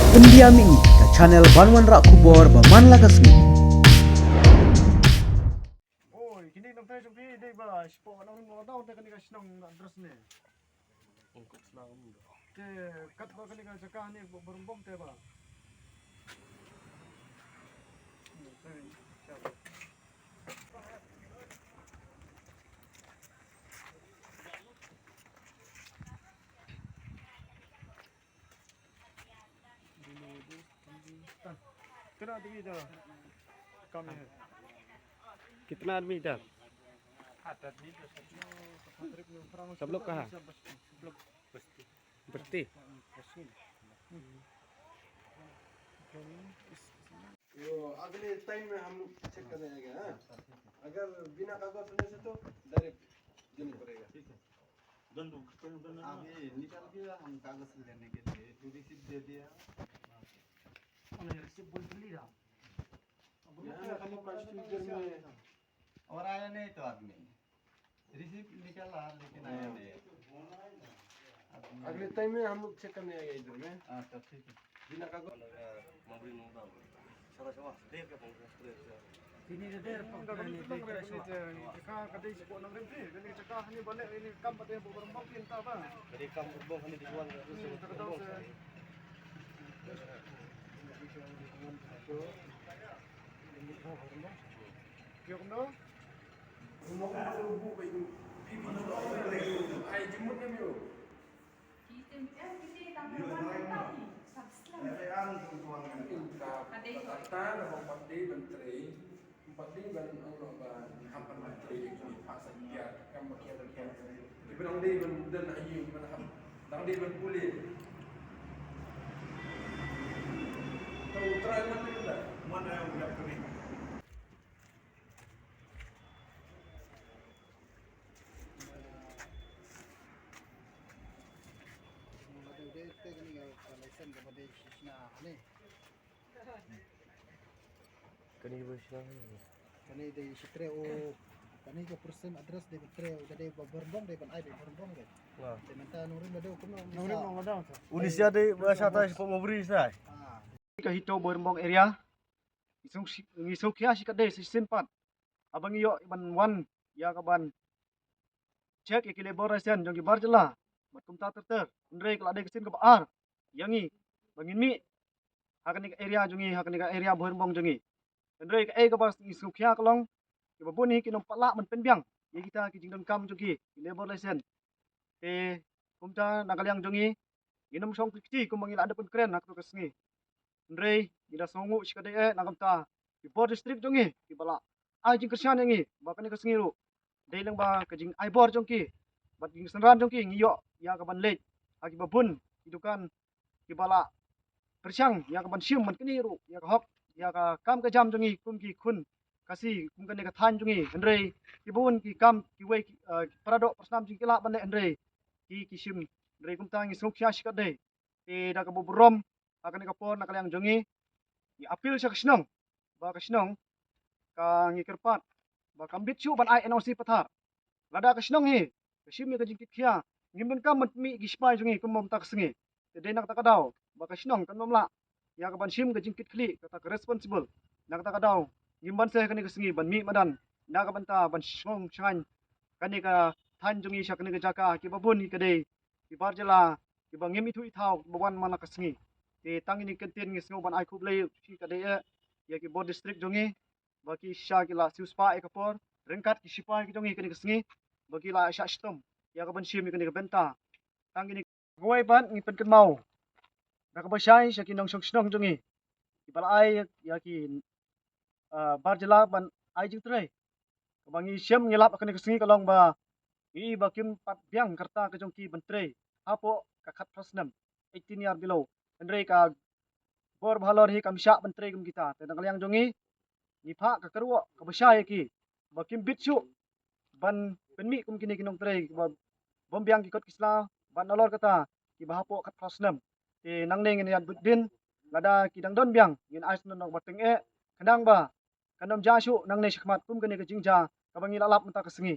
Pendiami ke channel Banwan Rak Kubor Baman Lakasmi. Oh, kini nang tayo sa day ba? Sipo nang mga daw tayo kanina sinang address ni. Ungkot na mo. Te kat ba kanina sa kahani barumbong tayo ba? कितना आदमी इधर कम है कितना आदमी इधर सब लोग कहाँ बस्ती यो अगले टाइम में हम चेक करने आएंगे हाँ अगर बिना कागज होने से तो डायरेक्ट देना पड़ेगा ठीक है अभी निकल गया हम कागज लेने के लिए जो रिसीप्ट दे दिया यहाँ खाली 5 दिन में और आया नहीं तो आदमी रिसीप्ट निकला लेकिन आया नहीं अगले टाइम में हम लोग चेक करने आएंगे इधर में अच्छा ठीक है बिना कागज Ini dia pangkalan ni ka kadai sipo nang rimpi kani caka hani balik ini kam ada yang barumbong pinta ba. dari kampung bong ini dijual Kyo no? आई जम्मू में भी हो kata nama Pandi Menteri Pandi ban Allah ban hampan Menteri ini Pak Setia kan bakian di benang di ban dan ayu ban ham dang di ban pulih tahu try mana yang udah kering kani bersih Kani dari sitre o kani ke person address dari sitre o dari berbong dari ban ai dari berbong ke. Wah. Sementara nurin ada kuno. Nurin mo daw ta. Unisia de bahasa tayo sa pamobri sai Ah, Ka hito barumbong area. Isong kya si kadai si simpat. Abang iyo ban wan ya ka ban check iki laboration jong gibar jela. Bat kumta ter. Ndrei kala de kesin ka baar. Yangi bangin mi hakani ka area jongi hakani ka area barumbong jongi. Ndrei ka ka bas isong kya kalong ki babun hi kinom pala man penbyang. Ye kita ki jingdon kam jongi laboration. Te kumta nagalyang jongi ginom song kiti kumangila ada pun keren nak tu kesngi. Ndrei ida songu sikade nagamta di bor district jongi di bala ai jing kersian yangi bakani kesngi ru dei lang ba kajing ai bor jongki bat jing senran jongki ngiyo ya ka ban lej agi babun idukan di bala persiang ya ka ban sium man kini ru ya ka hok ya ka kam ka jam jongi kum ki khun kasi kum kan ka than jongi ndrei ki bun ki kam ki wei parado persnam jing kila ban le ndrei ki sim ndrei kum tangi sokya sikade te da ka bubrom akan kapor nakalyang jongi i appeal siya kasinong ba kasinong ka ngikirpat ba kambit siya ban ay NOC pathar lada kasinong hi kasim mi kajing kitkia ngimbun ka matmi gispay jongi kumom taksingi te denak takadaw ba kasinong kan mamla ya ka ban sim kajing kitkhli kata ka responsible nak takadaw ngimban sa kani kasingi ban mi madan na ka banta ban song shan kani ka than jongi siya kani ka jaka ki babun hi kadai ki barjala ki bangim itu itaw bawan mana kasingi ti tangi ni kentin ngi sngo ban ai khub lei ki ka de ya ki bod district jongi baki sha ki la siuspa e kapor rengkat ki sipa ki jongi kani kasngi baki la sha stom ya ka ban sim ni kani ka benta tangi ni goi ban ngi pen kan mau da ka basai sha ki nong snong jongi ki bal ai ya ki barjala ban ai jing trai ka bangi sim ngilap kani kasngi kalong ba i bakim pat biang karta ka jongki bantre apo ka khat prasnam 18 year below Andrei ka bor bhalor hi kamsha bantre kum kita te nanglyang jongi ni pha ka karwo ka basya ki bakim bitsu ban penmi kum kini kinong tre bombyang ki kot kisla ban nolor kata ki bahapo khat prasnam te nangne ngin yan budin lada ki dang don byang ngin ais non nok bateng e kandang ba kanom jashu nangne shikmat kum kini ka jingja ka bangi lalap mata ka singi